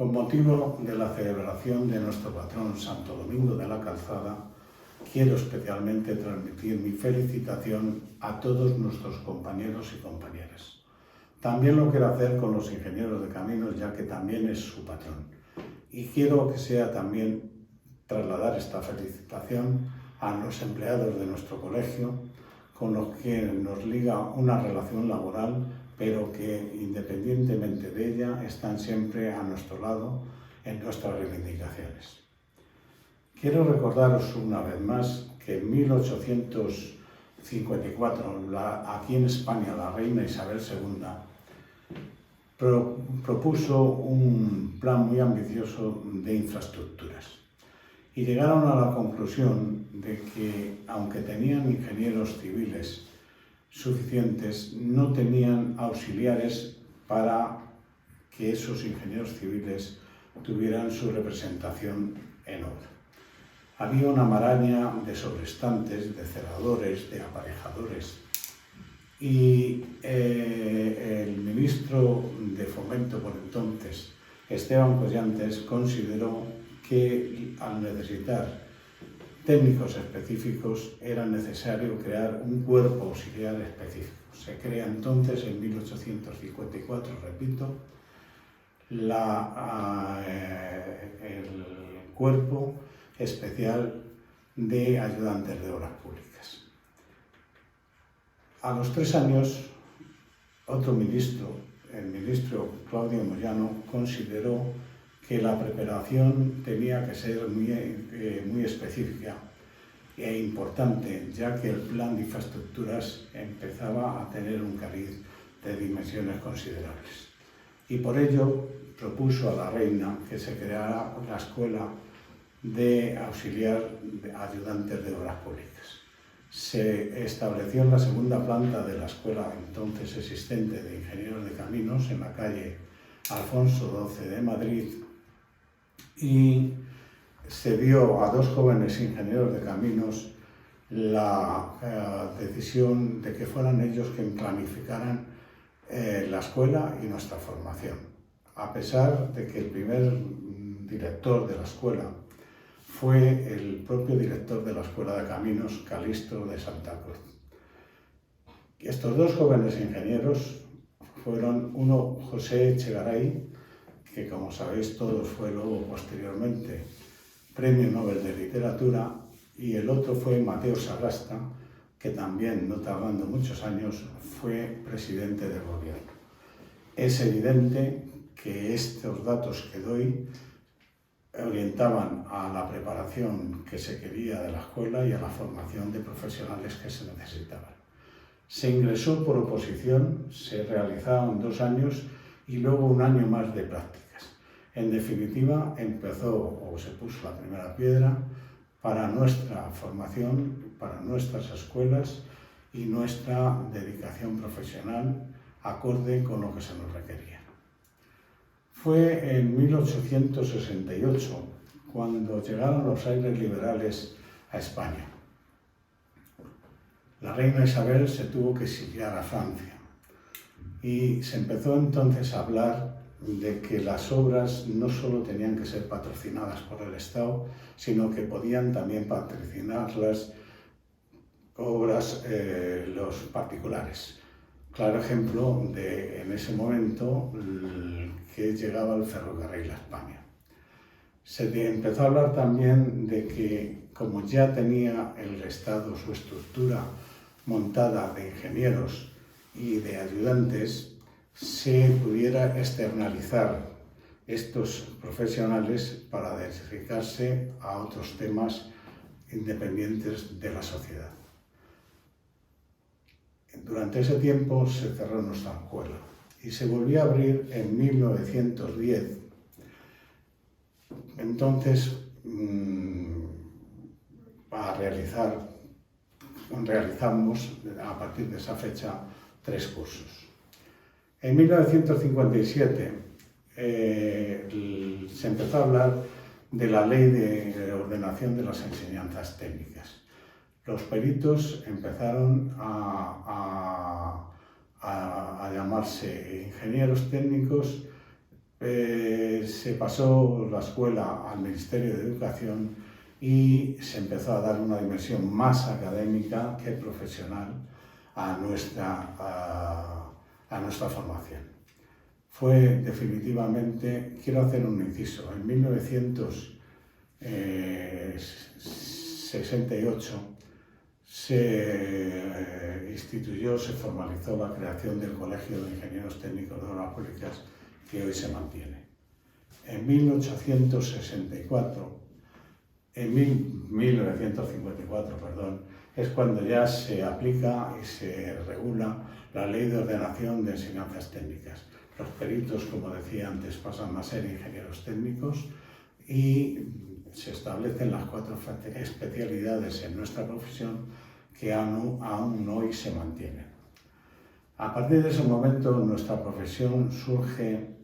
Con motivo de la celebración de nuestro patrón Santo Domingo de la Calzada, quiero especialmente transmitir mi felicitación a todos nuestros compañeros y compañeras. También lo quiero hacer con los ingenieros de caminos, ya que también es su patrón. Y quiero que sea también trasladar esta felicitación a los empleados de nuestro colegio, con los que nos liga una relación laboral, pero que independientemente de ella están siempre a nuestro lado en nuestras reivindicaciones. Quiero recordaros una vez más que en 1854, aquí en España, la reina Isabel II propuso un plan muy ambicioso de infraestructuras y llegaron a la conclusión de que, aunque tenían ingenieros civiles suficientes, no tenían auxiliares para que esos ingenieros civiles tuvieran su representación en obra. Había una maraña de sobrestantes, de ceradores, de aparejadores, y el ministro de Fomento por entonces, Esteban Collantes, consideró que al necesitar técnicos específicos era necesario crear un cuerpo auxiliar específico. Se crea entonces en 1854, repito, el Cuerpo Especial de Ayudantes de Obras Públicas. A los 3 años, otro ministro, el ministro Claudio Moyano, consideró que la preparación tenía que ser muy específica e importante, ya que el plan de infraestructuras empezaba a tener un cariz de dimensiones considerables. Y por ello propuso a la reina que se creara la Escuela de Auxiliar de Ayudantes de Obras Públicas. Se estableció en la segunda planta de la escuela entonces existente de Ingenieros de Caminos, en la calle Alfonso XII de Madrid, y se dio a 2 jóvenes ingenieros de caminos la decisión de que fueran ellos quienes planificaran la escuela y nuestra formación, a pesar de que el primer director de la escuela fue el propio director de la Escuela de Caminos, Calixto de Santa Cruz. Estos 2 jóvenes ingenieros fueron uno José Echegaray, que como sabéis todos fue luego posteriormente Premio Nobel de Literatura, y el otro fue Mateo Sagasta, que también, no tardando muchos años, fue presidente del gobierno. Es evidente que estos datos que doy orientaban a la preparación que se quería de la escuela y a la formación de profesionales que se necesitaban. Se ingresó por oposición, se realizaron 2 años y luego 1 año más de prácticas. En definitiva, se puso la primera piedra para nuestra formación, para nuestras escuelas y nuestra dedicación profesional acorde con lo que se nos requería. Fue en 1868 cuando llegaron los aires liberales a España. La reina Isabel se tuvo que exiliar a Francia y se empezó entonces a hablar de que las obras no solo tenían que ser patrocinadas por el Estado, sino que podían también patrocinarlas obras los particulares. Claro ejemplo de, en ese momento, que llegaba el ferrocarril a España. Se empezó a hablar también de que, como ya tenía el Estado su estructura montada de ingenieros y de ayudantes, se pudiera externalizar estos profesionales para dedicarse a otros temas independientes de la sociedad. Durante ese tiempo se cerró nuestra escuela y se volvió a abrir en 1910. Entonces, realizamos a partir de esa fecha 3 cursos. En 1957 se empezó a hablar de la Ley de Ordenación de las Enseñanzas Técnicas. Los peritos empezaron a llamarse ingenieros técnicos se pasó la escuela al Ministerio de Educación y se empezó a dar una dimensión más académica que profesional a nuestra formación. Fue definitivamente, quiero hacer un inciso, en 1968 se instituyó, se formalizó la creación del Colegio de Ingenieros Técnicos de Obras Públicas, que hoy se mantiene. En 1954, es cuando ya se aplica y se regula la Ley de Ordenación de Enseñanzas Técnicas. Los peritos, como decía antes, pasan a ser ingenieros técnicos y se establecen las 4 especialidades en nuestra profesión que aún hoy se mantienen. A partir de ese momento nuestra profesión surge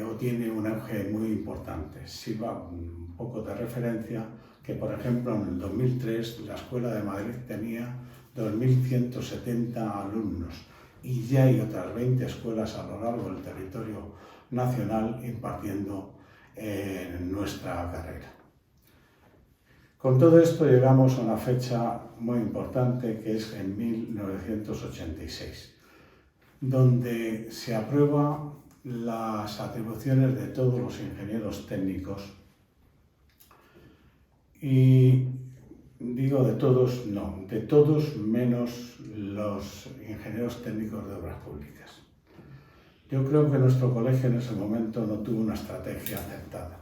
o tiene un auge muy importante. Sirva un poco de referencia que, por ejemplo, en el 2003 la Escuela de Madrid tenía 2.170 alumnos y ya hay otras 20 escuelas a lo largo del territorio nacional impartiendo nuestra carrera. Con todo esto llegamos a una fecha muy importante que es en 1986, donde se aprueba las atribuciones de todos los ingenieros técnicos y digo de todos, no, de todos menos los ingenieros técnicos de obras públicas. Yo creo que nuestro colegio en ese momento no tuvo una estrategia acertada.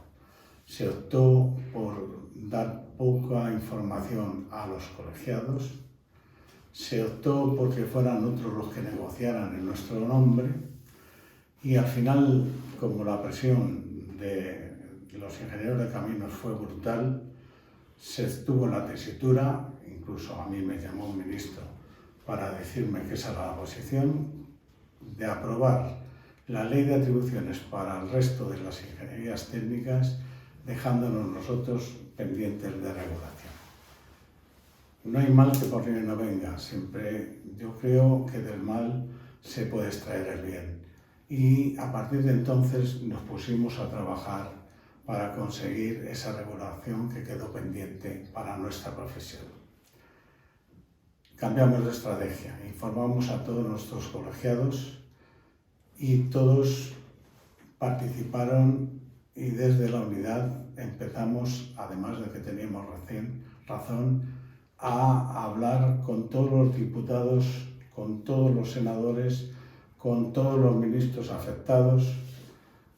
Se optó por dar poca información a los colegiados, se optó porque fueran otros los que negociaran en nuestro nombre y al final, como la presión de los ingenieros de caminos fue brutal, se estuvo en la tesitura, incluso a mí me llamó un ministro para decirme que esa era la posición, de aprobar la ley de atribuciones para el resto de las ingenierías técnicas, dejándonos nosotros pendientes de regulación. No hay mal que por bien no venga, siempre yo creo que del mal se puede extraer el bien. Y a partir de entonces nos pusimos a trabajar para conseguir esa regulación que quedó pendiente para nuestra profesión. Cambiamos de estrategia, informamos a todos nuestros colegiados y todos participaron y desde la unidad empezamos, además de que teníamos razón, a hablar con todos los diputados, con todos los senadores, con todos los ministros afectados,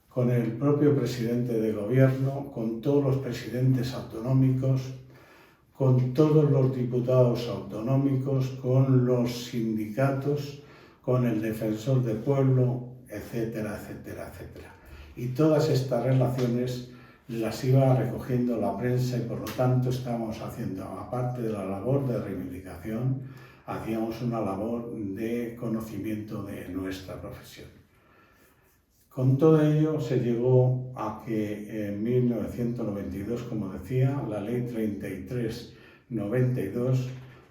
con el propio presidente de gobierno, con todos los presidentes autonómicos, con todos los diputados autonómicos, con los sindicatos, con el defensor del pueblo, etcétera, etcétera, etcétera. Y todas estas relaciones las iba recogiendo la prensa y por lo tanto estábamos haciendo, aparte de la labor de reivindicación, hacíamos una labor de conocimiento de nuestra profesión. Con todo ello se llegó a que en 1992, como decía, la Ley 3392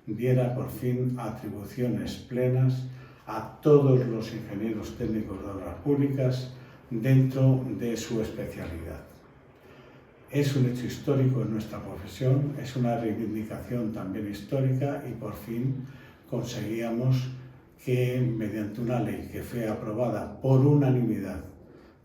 diera por fin atribuciones plenas a todos los ingenieros técnicos de obras públicas dentro de su especialidad. Es un hecho histórico en nuestra profesión, es una reivindicación también histórica y por fin conseguíamos que mediante una ley que fue aprobada por unanimidad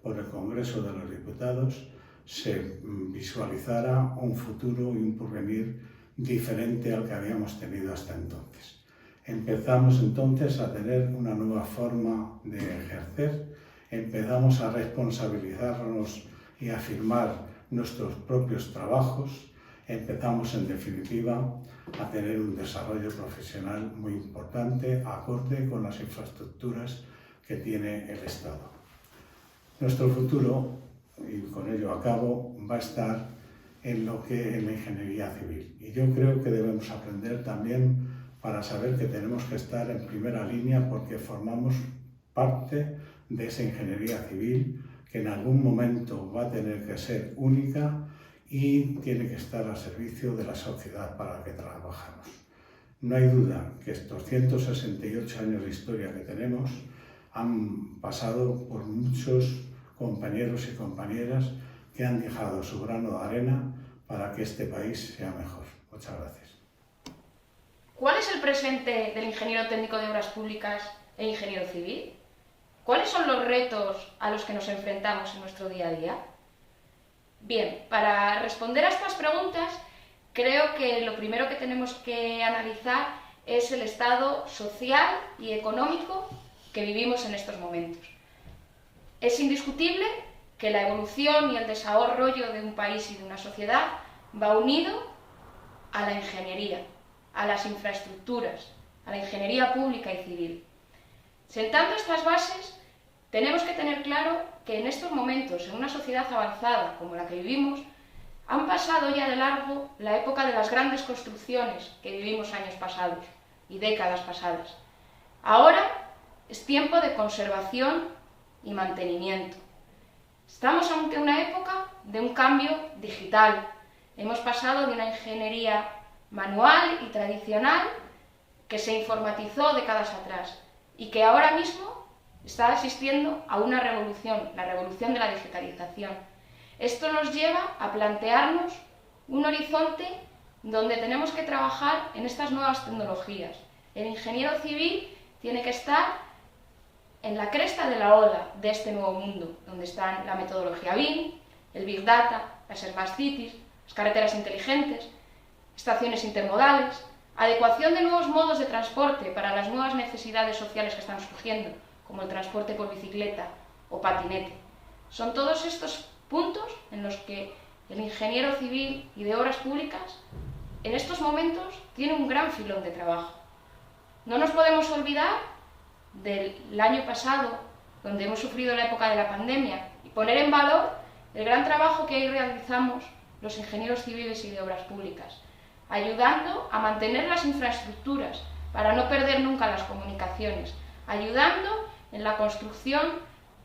por el Congreso de los Diputados se visualizara un futuro y un porvenir diferente al que habíamos tenido hasta entonces. Empezamos entonces a tener una nueva forma de ejercer, empezamos a responsabilizarnos y a firmar nuestros propios trabajos, empezamos en definitiva a tener un desarrollo profesional muy importante, acorde con las infraestructuras que tiene el Estado. Nuestro futuro, y con ello acabo, va a estar en la ingeniería civil. Y yo creo que debemos aprender también para saber que tenemos que estar en primera línea porque formamos parte de esa ingeniería civil que en algún momento va a tener que ser única y tiene que estar al servicio de la sociedad para la que trabajamos. No hay duda que estos 168 años de historia que tenemos han pasado por muchos compañeros y compañeras que han dejado su grano de arena para que este país sea mejor. Muchas gracias. ¿Cuál es el presente del ingeniero técnico de obras públicas e ingeniero civil? ¿Cuáles son los retos a los que nos enfrentamos en nuestro día a día? Bien, para responder a estas preguntas, creo que lo primero que tenemos que analizar es el estado social y económico que vivimos en estos momentos. Es indiscutible que la evolución y el desarrollo de un país y de una sociedad va unido a la ingeniería, a las infraestructuras, a la ingeniería pública y civil. Sentando estas bases, tenemos que tener claro que en estos momentos, en una sociedad avanzada como la que vivimos, han pasado ya de largo la época de las grandes construcciones que vivimos años pasados y décadas pasadas. Ahora es tiempo de conservación y mantenimiento. Estamos ante una época de un cambio digital. Hemos pasado de una ingeniería manual y tradicional que se informatizó décadas atrás y que ahora mismo está asistiendo a una revolución, la revolución de la digitalización. Esto nos lleva a plantearnos un horizonte donde tenemos que trabajar en estas nuevas tecnologías. El ingeniero civil tiene que estar en la cresta de la ola de este nuevo mundo, donde están la metodología BIM, el Big Data, las Smart Cities, las carreteras inteligentes, estaciones intermodales, adecuación de nuevos modos de transporte para las nuevas necesidades sociales que están surgiendo, como el transporte por bicicleta o patinete. Son todos estos puntos en los que el ingeniero civil y de obras públicas en estos momentos tiene un gran filón de trabajo. No nos podemos olvidar del año pasado, donde hemos sufrido la época de la pandemia, y poner en valor el gran trabajo que ahí realizamos los ingenieros civiles y de obras públicas, ayudando a mantener las infraestructuras para no perder nunca las comunicaciones, ayudando en la construcción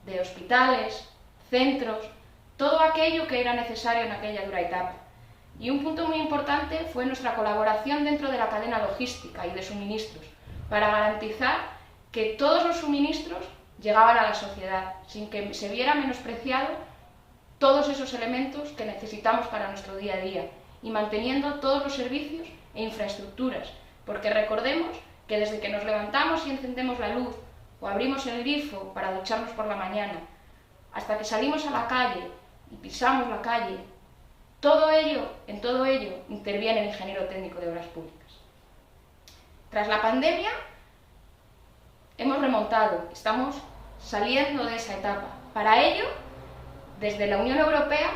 de hospitales, centros, todo aquello que era necesario en aquella dura etapa. Y un punto muy importante fue nuestra colaboración dentro de la cadena logística y de suministros, para garantizar que todos los suministros llegaban a la sociedad, sin que se viera menospreciado todos esos elementos que necesitamos para nuestro día a día, y manteniendo todos los servicios e infraestructuras, porque recordemos que desde que nos levantamos y encendemos la luz, o abrimos el grifo para ducharnos por la mañana, hasta que salimos a la calle y pisamos la calle, en todo ello interviene el ingeniero técnico de obras públicas. Tras la pandemia, hemos remontado, estamos saliendo de esa etapa. Para ello, desde la Unión Europea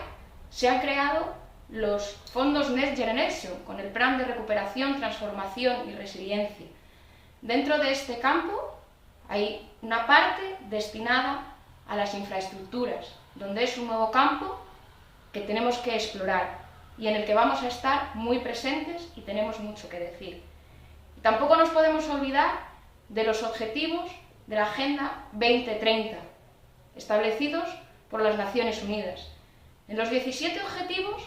se han creado los fondos Next Generation, con el plan de recuperación, transformación y resiliencia. Dentro de este campo hay una parte destinada a las infraestructuras, donde es un nuevo campo que tenemos que explorar y en el que vamos a estar muy presentes y tenemos mucho que decir. Y tampoco nos podemos olvidar de los objetivos de la Agenda 2030, establecidos por las Naciones Unidas. En los 17 objetivos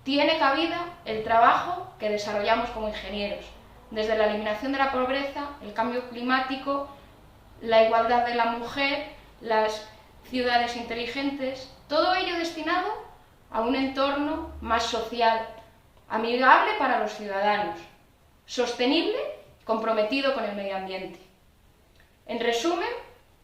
tiene cabida el trabajo que desarrollamos como ingenieros, desde la eliminación de la pobreza, el cambio climático, la igualdad de la mujer, las ciudades inteligentes, todo ello destinado a un entorno más social, amigable para los ciudadanos, sostenible, comprometido con el medio ambiente. En resumen,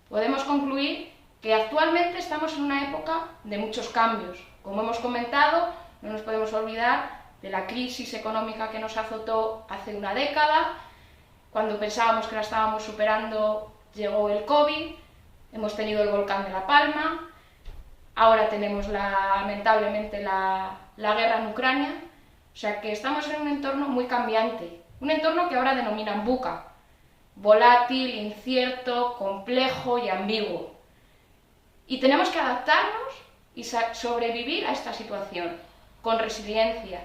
podemos concluir que actualmente estamos en una época de muchos cambios. Como hemos comentado, no nos podemos olvidar de la crisis económica que nos azotó hace una década. Cuando pensábamos que la estábamos superando, llegó el COVID, hemos tenido el volcán de La Palma, ahora tenemos lamentablemente la guerra en Ucrania, o sea que estamos en un entorno muy cambiante, un entorno que ahora denominan VUCA, volátil, incierto, complejo y ambiguo. Y tenemos que adaptarnos y sobrevivir a esta situación con resiliencia,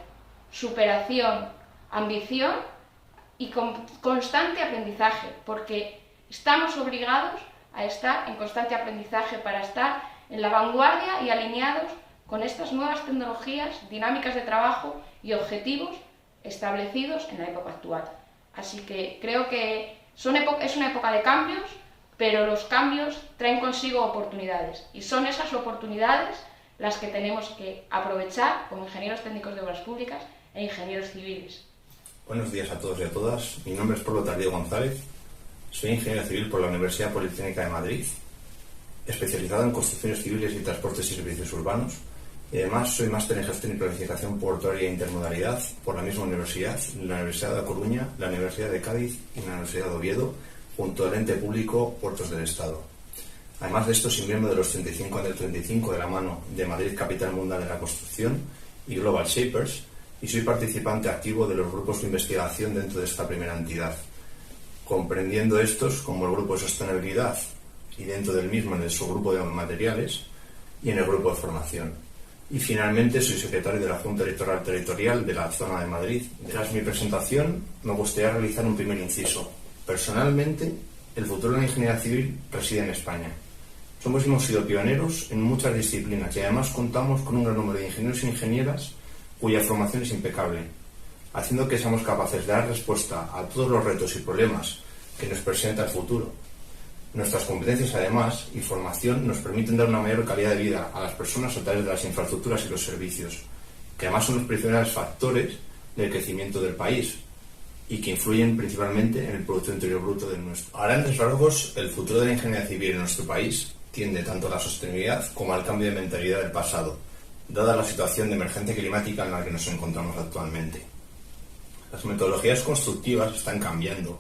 superación, ambición y con constante aprendizaje, porque estamos obligados a estar en constante aprendizaje para estar en la vanguardia y alineados con estas nuevas tecnologías, dinámicas de trabajo y objetivos establecidos en la época actual. Así que creo que es una época de cambios, pero los cambios traen consigo oportunidades y son esas oportunidades las que tenemos que aprovechar como ingenieros técnicos de obras públicas e ingenieros civiles. Buenos días a todos y a todas. Mi nombre es Pablo Tardío González. Soy ingeniero civil por la Universidad Politécnica de Madrid, especializado en construcciones civiles y transportes y servicios urbanos. Y además soy máster en gestión y planificación portuaria e intermodalidad por la misma universidad, la Universidad de La Coruña, la Universidad de Cádiz y la Universidad de Oviedo, junto al ente público Puertos del Estado. Además de esto, soy miembro de los 35 del 35 de la mano de Madrid Capital Mundial de la Construcción y Global Shapers, y soy participante activo de los grupos de investigación dentro de esta primera entidad, comprendiendo estos como el grupo de sostenibilidad y dentro del mismo en el subgrupo de materiales y en el grupo de formación. Y finalmente soy secretario de la Junta Electoral Territorial de la zona de Madrid. Tras mi presentación me gustaría realizar un primer inciso. Personalmente, el futuro de la ingeniería civil reside en España. Hemos sido pioneros en muchas disciplinas y además contamos con un gran número de ingenieros e ingenieras cuya formación es impecable, haciendo que seamos capaces de dar respuesta a todos los retos y problemas que nos presenta el futuro. Nuestras competencias, además, y formación nos permiten dar una mayor calidad de vida a las personas a través de las infraestructuras y los servicios, que además son los principales factores del crecimiento del país y que influyen principalmente en el Producto Interior Bruto de nuestro. A grandes rasgos, el futuro de la ingeniería civil en nuestro país tiende tanto a la sostenibilidad como al cambio de mentalidad del pasado, dada la situación de emergencia climática en la que nos encontramos actualmente. Las metodologías constructivas están cambiando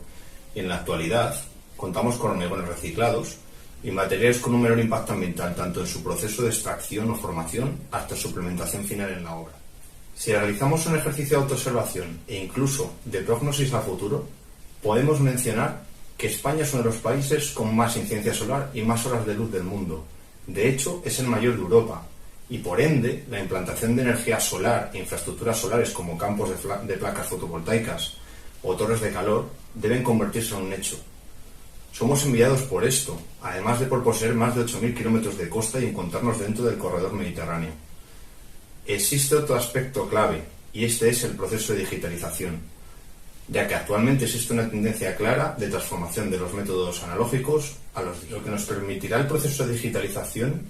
y en la actualidad contamos con hormigones reciclados y materiales con un menor impacto ambiental tanto en su proceso de extracción o formación hasta su implementación final en la obra. Si realizamos un ejercicio de autoobservación e incluso de prognosis a futuro, podemos mencionar que España es uno de los países con más incidencia solar y más horas de luz del mundo. De hecho, es el mayor de Europa y, por ende, la implantación de energía solar e infraestructuras solares como campos de placas fotovoltaicas o torres de calor deben convertirse en un hecho. Somos enviados por esto, además de por poseer más de 8.000 kilómetros de costa y encontrarnos dentro del corredor mediterráneo. Existe otro aspecto clave, y este es el proceso de digitalización, ya que actualmente existe una tendencia clara de transformación de los métodos analógicos a los digitales. Lo que nos permitirá el proceso de digitalización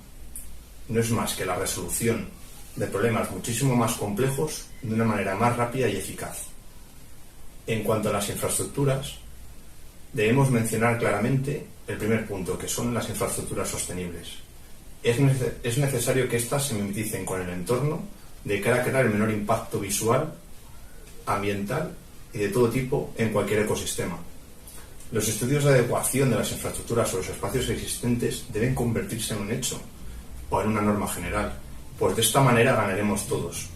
no es más que la resolución de problemas muchísimo más complejos de una manera más rápida y eficaz. En cuanto a las infraestructuras, debemos mencionar claramente el primer punto, que son las infraestructuras sostenibles. Es necesario que éstas se mimeticen con el entorno de cara a crear el menor impacto visual, ambiental y de todo tipo en cualquier ecosistema. Los estudios de adecuación de las infraestructuras o los espacios existentes deben convertirse en un hecho o en una norma general, pues de esta manera ganaremos todos.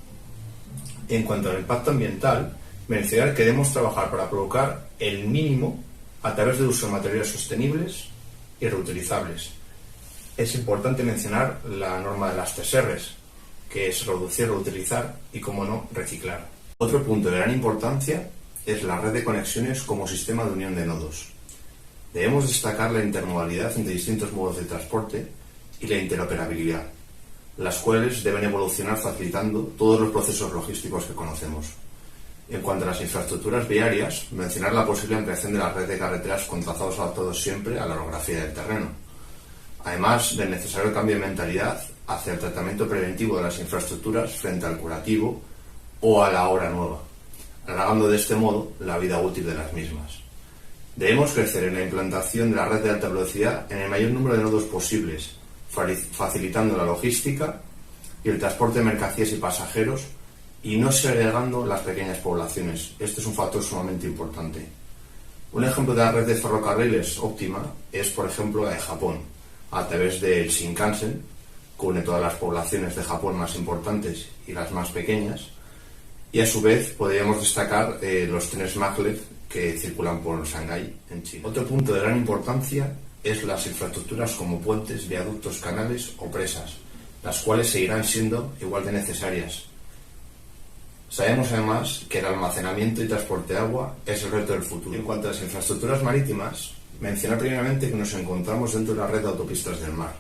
En cuanto al impacto ambiental, mencionar que debemos trabajar para provocar el mínimo a través del uso de materiales sostenibles y reutilizables. Es importante mencionar la norma de las 3 Rs, que es reducir, reutilizar y, como no, reciclar. Otro punto de gran importancia es la red de conexiones como sistema de unión de nodos. Debemos destacar la intermodalidad entre distintos modos de transporte y la interoperabilidad, las cuales deben evolucionar facilitando todos los procesos logísticos que conocemos. En cuanto a las infraestructuras viarias, mencionar la posible ampliación de la red de carreteras con trazados adaptados siempre a la orografía del terreno, además del necesario cambio de mentalidad hacia el tratamiento preventivo de las infraestructuras frente al curativo o a la obra nueva, alargando de este modo la vida útil de las mismas. Debemos crecer en la implantación de la red de alta velocidad en el mayor número de nodos posibles, facilitando la logística y el transporte de mercancías y pasajeros y no segregando las pequeñas poblaciones. Este es un factor sumamente importante. Un ejemplo de la red de ferrocarriles óptima es, por ejemplo, la de Japón, a través del Shinkansen, que une todas las poblaciones de Japón más importantes y las más pequeñas, y a su vez podríamos destacar los trenes maglev que circulan por Shanghái, en China. Otro punto de gran importancia es las infraestructuras como puentes, viaductos, canales o presas, las cuales seguirán siendo igual de necesarias. Sabemos además que el almacenamiento y transporte de agua es el reto del futuro. En cuanto a las infraestructuras marítimas, mencionar primeramente que nos encontramos dentro de la red de autopistas del mar,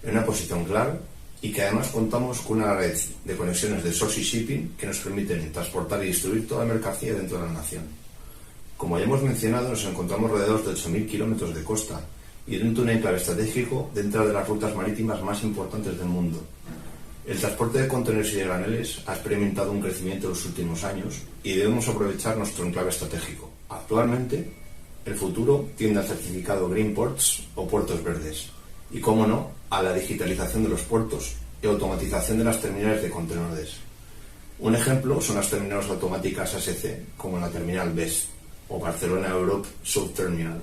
en una posición clave, y que además contamos con una red de conexiones de source y shipping que nos permiten transportar y distribuir toda la mercancía dentro de la nación. Como ya hemos mencionado, nos encontramos alrededor de 8.000 kilómetros de costa y dentro de un enclave estratégico dentro de las rutas marítimas más importantes del mundo. El transporte de contenedores y de graneles ha experimentado un crecimiento en los últimos años y debemos aprovechar nuestro enclave estratégico. Actualmente, el futuro tiende al certificado Green Ports o puertos verdes y, cómo no, a la digitalización de los puertos y automatización de las terminales de contenedores. Un ejemplo son las terminales automáticas ASC, como la terminal BES o Barcelona Europe South Terminal,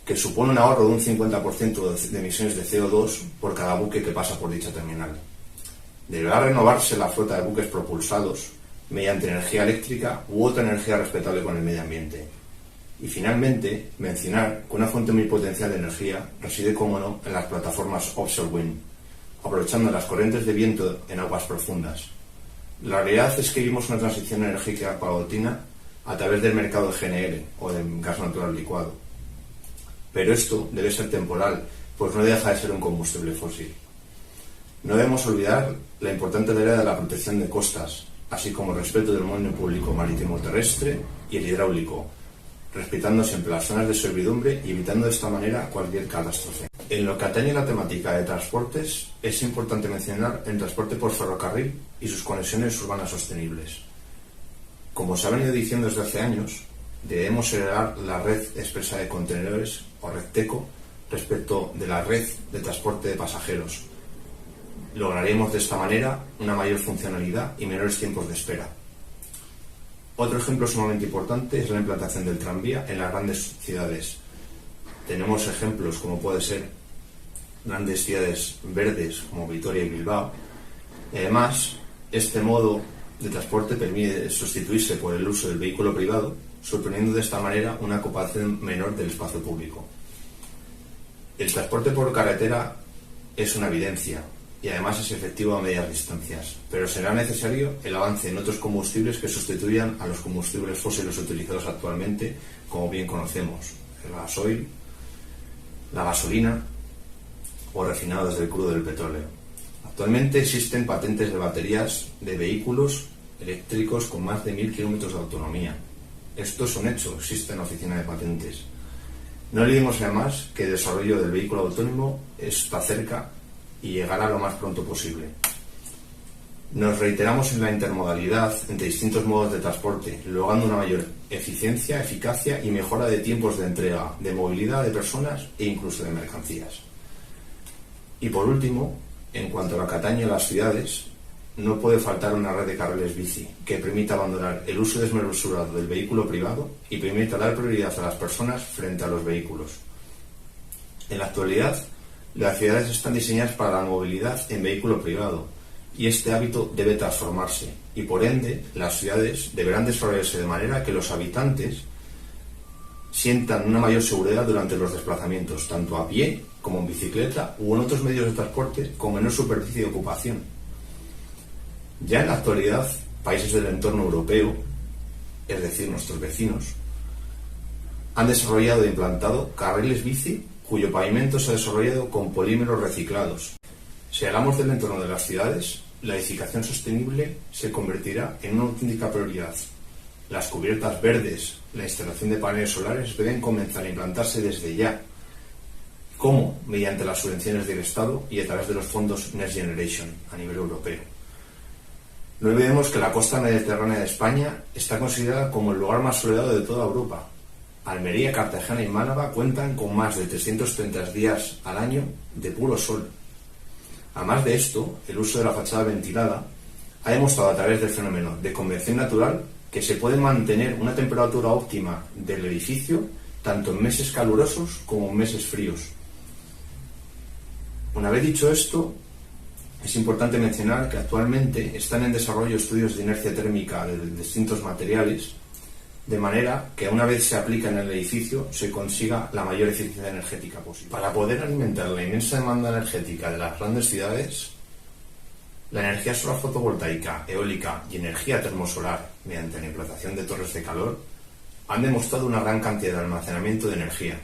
que supone un ahorro de un 50% de emisiones de CO2 por cada buque que pasa por dicha terminal. Deberá renovarse la flota de buques propulsados mediante energía eléctrica u otra energía respetable con el medio ambiente. Y finalmente, mencionar que una fuente muy potencial de energía reside, como no, en las plataformas offshore wind, aprovechando las corrientes de viento en aguas profundas. La realidad es que vivimos una transición energética paulatina a través del mercado de GNL o de gas natural licuado. Pero esto debe ser temporal, pues no deja de ser un combustible fósil. No debemos olvidar la importante tarea de la protección de costas, así como el respeto del dominio público marítimo terrestre y el hidráulico, respetando siempre las zonas de servidumbre y evitando de esta manera cualquier catástrofe. En lo que atañe a la temática de transportes, es importante mencionar el transporte por ferrocarril y sus conexiones urbanas sostenibles. Como se ha venido diciendo desde hace años, debemos heredar la red expresa de contenedores, o RedTeco, respecto de la red de transporte de pasajeros. Lograremos de esta manera una mayor funcionalidad y menores tiempos de espera. Otro ejemplo sumamente importante es la implantación del tranvía en las grandes ciudades. Tenemos ejemplos como puede ser grandes ciudades verdes como Vitoria y Bilbao. Y además, este modo de transporte permite sustituirse por el uso del vehículo privado, suponiendo de esta manera una ocupación menor del espacio público. El transporte por carretera es una evidencia y además es efectivo a medias distancias, pero será necesario el avance en otros combustibles que sustituyan a los combustibles fósiles utilizados actualmente, como bien conocemos, el gasoil, la gasolina o refinados del crudo del petróleo. Actualmente existen patentes de baterías de vehículos eléctricos con más de 1000 kilómetros de autonomía. Esto es un hecho, existe en la oficina de patentes. No olvidemos además que el desarrollo del vehículo autónomo está cerca y llegará lo más pronto posible. Nos reiteramos en la intermodalidad entre distintos modos de transporte, logrando una mayor eficiencia, eficacia y mejora de tiempos de entrega, de movilidad de personas e incluso de mercancías. Y por último, en cuanto a lo que atañe a las ciudades, no puede faltar una red de carriles bici que permita abandonar el uso desmesurado del vehículo privado y permita dar prioridad a las personas frente a los vehículos. En la actualidad, las ciudades están diseñadas para la movilidad en vehículo privado y este hábito debe transformarse y por ende las ciudades deberán desarrollarse de manera que los habitantes sientan una mayor seguridad durante los desplazamientos, tanto a pie como en bicicleta u en otros medios de transporte con menor superficie de ocupación. Ya en la actualidad, países del entorno europeo, es decir, nuestros vecinos, han desarrollado e implantado carriles bici cuyo pavimento se ha desarrollado con polímeros reciclados. Si hablamos del entorno de las ciudades, la edificación sostenible se convertirá en una auténtica prioridad. Las cubiertas verdes, la instalación de paneles solares deben comenzar a implantarse desde ya. ¿Cómo? Mediante las subvenciones del Estado y a través de los fondos Next Generation a nivel europeo. No olvidemos que la costa mediterránea de España está considerada como el lugar más soleado de toda Europa. Almería, Cartagena y Málaga cuentan con más de 330 días al año de puro sol. Además de esto, el uso de la fachada ventilada ha demostrado a través del fenómeno de convección natural que se puede mantener una temperatura óptima del edificio tanto en meses calurosos como en meses fríos. Una vez dicho esto, es importante mencionar que actualmente están en desarrollo estudios de inercia térmica de distintos materiales, de manera que una vez se aplica en el edificio se consiga la mayor eficiencia energética posible. Para poder alimentar la inmensa demanda energética de las grandes ciudades, la energía solar fotovoltaica, eólica y energía termosolar mediante la implantación de torres de calor han demostrado una gran cantidad de almacenamiento de energía.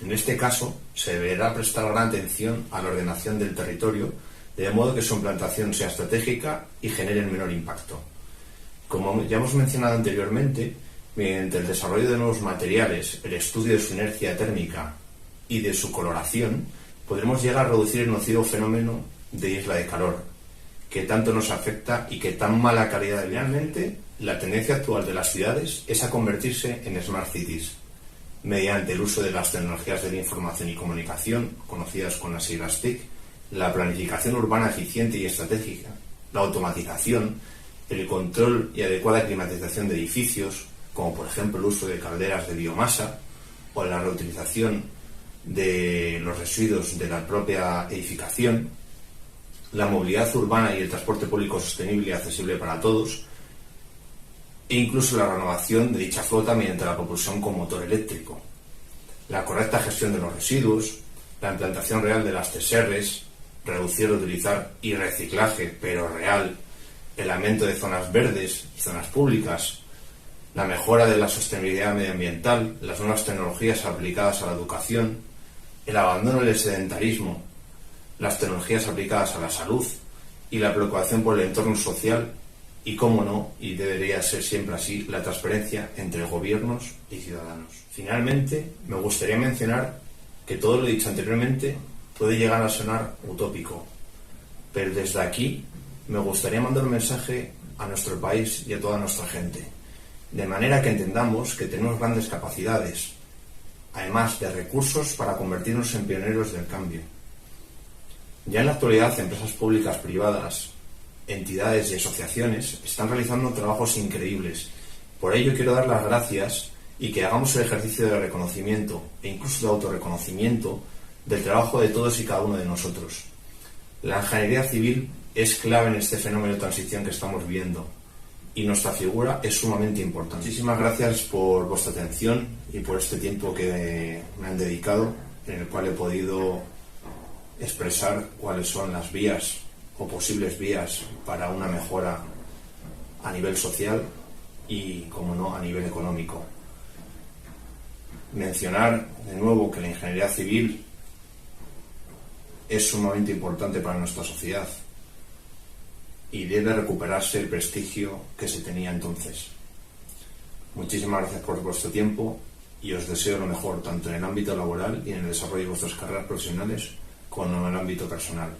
En este caso, se deberá prestar gran atención a la ordenación del territorio, de modo que su implantación sea estratégica y genere el menor impacto. Como ya hemos mencionado anteriormente, mediante el desarrollo de nuevos materiales, el estudio de su inercia térmica y de su coloración, podremos llegar a reducir el nocivo fenómeno de isla de calor, que tanto nos afecta y que tan mala calidad. Realmente, la tendencia actual de las ciudades es a convertirse en smart cities, mediante el uso de las tecnologías de la información y comunicación, conocidas con las siglas TIC, la planificación urbana eficiente y estratégica, la automatización, el control y adecuada climatización de edificios, como por ejemplo el uso de calderas de biomasa, o la reutilización de los residuos de la propia edificación, la movilidad urbana y el transporte público sostenible y accesible para todos, e incluso la renovación de dicha flota mediante la propulsión con motor eléctrico, la correcta gestión de los residuos, la implantación real de las TSRs, reducir, reutilizar y reciclaje, pero real, el aumento de zonas verdes y zonas públicas, la mejora de la sostenibilidad medioambiental, las nuevas tecnologías aplicadas a la educación, el abandono del sedentarismo, las tecnologías aplicadas a la salud y la preocupación por el entorno social y, cómo no, y debería ser siempre así, la transparencia entre gobiernos y ciudadanos. Finalmente, me gustaría mencionar que todo lo dicho anteriormente puede llegar a sonar utópico, pero desde aquí me gustaría mandar un mensaje a nuestro país y a toda nuestra gente, de manera que entendamos que tenemos grandes capacidades, además de recursos para convertirnos en pioneros del cambio. Ya en la actualidad, empresas públicas, privadas, entidades y asociaciones están realizando trabajos increíbles. Por ello quiero dar las gracias y que hagamos el ejercicio de reconocimiento e incluso de autorreconocimiento del trabajo de todos y cada uno de nosotros. La ingeniería civil es clave en este fenómeno de transición que estamos viviendo y nuestra figura es sumamente importante. Muchísimas gracias por vuestra atención y por este tiempo que me han dedicado, en el cual he podido expresar cuáles son las vías o posibles vías para una mejora a nivel social y, como no, a nivel económico. Mencionar de nuevo que la ingeniería civil es sumamente importante para nuestra sociedad y debe recuperarse el prestigio que se tenía entonces. Muchísimas gracias por vuestro tiempo y os deseo lo mejor tanto en el ámbito laboral y en el desarrollo de vuestras carreras profesionales como en el ámbito personal.